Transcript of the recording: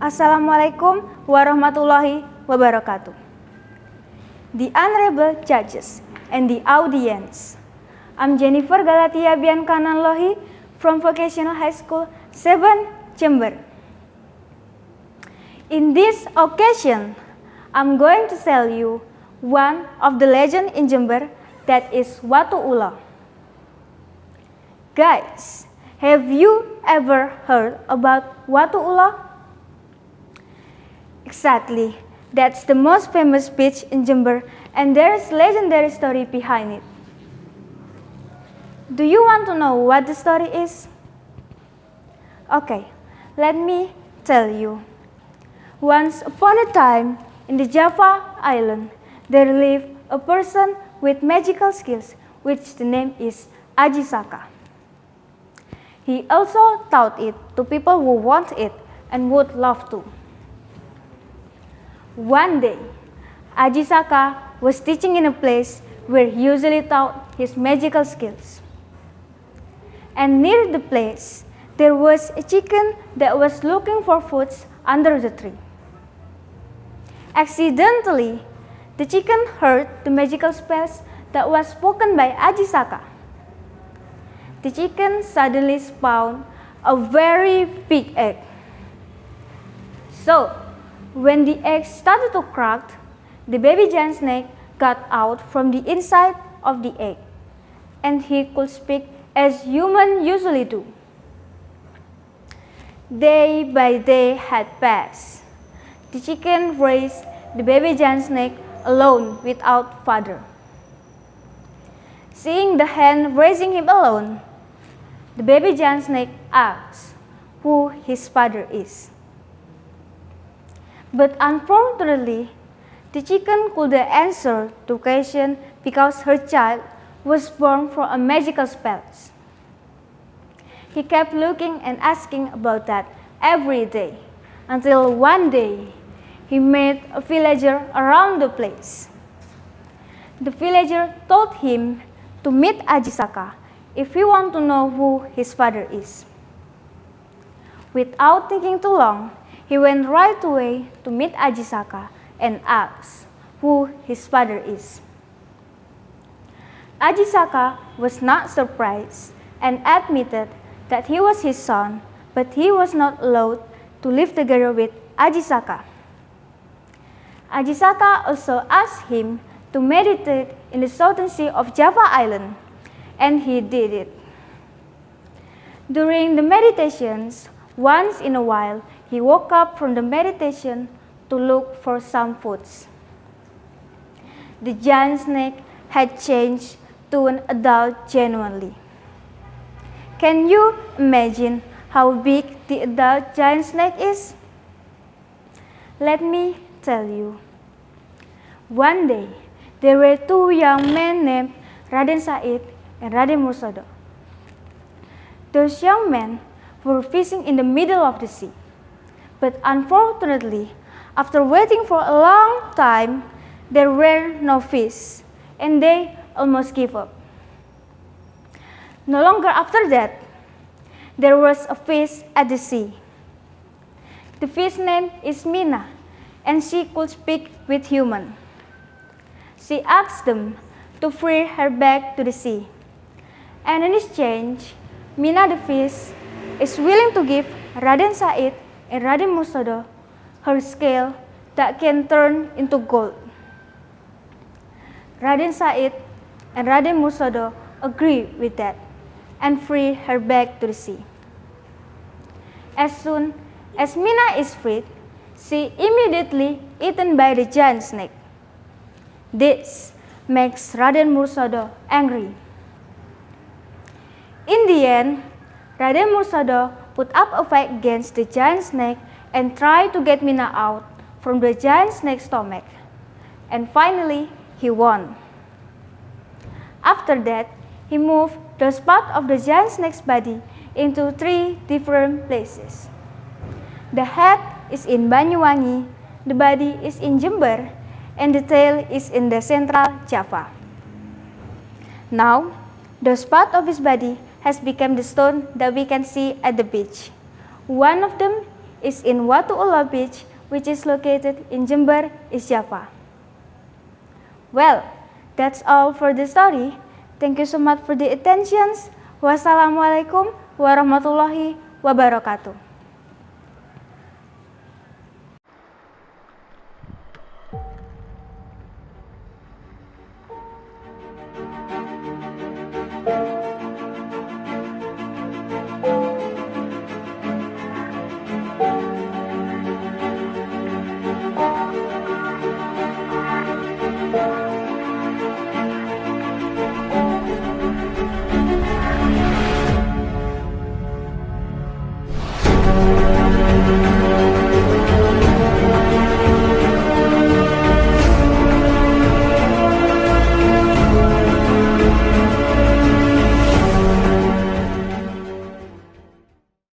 Assalamualaikum warahmatullahi wabarakatuh. The honorable judges and the audience. I'm Jennifer Galatia Bianca Nanlohy from Vocational High School 7 JEMBER. In this occasion, I'm going to tell you one of the legend in JEMBER, that is Watu. Guys, have you ever heard about Watu? Exactly, that's the most famous beach in JEMBER, and there's legendary story behind it. Do you want to know what the story is? Okay, let me tell you. Once upon a time, in the Java island, there lived a person with magical skills, which the name is Ajisaka. He also taught it to people who want it and would love to. One day, Ajisaka was teaching in a place where he usually taught his magical skills. And near the place, there was a chicken that was looking for food under the tree. Accidentally, the chicken heard the magical spells that was spoken by Ajisaka. The chicken suddenly spawned a very big egg. So, when the egg started to crack, the baby giant snake got out from the inside of the egg, and he could speak as humans usually do. Day by day had passed. The chicken raised the baby giant snake alone without father. Seeing the hen raising him alone, the baby giant snake asked who his father is. But unfortunately, the chicken couldn't answer the question because her child was born from a magical spell. He kept looking and asking about that every day, until one day he met a villager around the place. The villager told him to meet Ajisaka if he wanted to know who his father is. Without thinking too long, he went right away to meet Ajisaka and asked who his father is. Ajisaka was not surprised and admitted that he was his son, but he was not allowed to live together with Ajisaka. Ajisaka also asked him to meditate in the southern sea of Java Island, and he did it. During the meditations, once in a while, he woke up from the meditation to look for some foods. The giant snake had changed to an adult genuinely. Can you imagine how big the adult giant snake is? Let me tell you. One day, there were two young men named Raden Said and Raden Mursado. Those young men were fishing in the middle of the sea. But unfortunately, after waiting for a long time, there were no fish, and they almost gave up. No longer after that, there was a fish at the sea. The fish name is Mina, and she could speak with humans. She asked them to free her back to the sea. And in exchange, Mina the fish is willing to give Raden Said and Raden Mursado her scale that can turn into gold. Raden Said and Raden Mursado agree with that and free her back to the sea. As soon as Mina is freed, she immediately eaten by the giant snake. This makes Raden Mursado angry. In the end, Raden Mursado put up a fight against the giant snake and tried to get Mina out from the giant snake's stomach. And finally, he won. After that, he moved the spot of the giant snake's body into 3 different places. The head is in Banyuwangi, the body is in JEMBER, and the tail is in the central Java. Now, the spot of his body has become the stone that we can see at the beach. One of them is in Watu Beach, which is located in Jember, East Java. Well, that's all for the story. Thank you so much for the attention. Wassalamualaikum warahmatullahi wabarakatuh.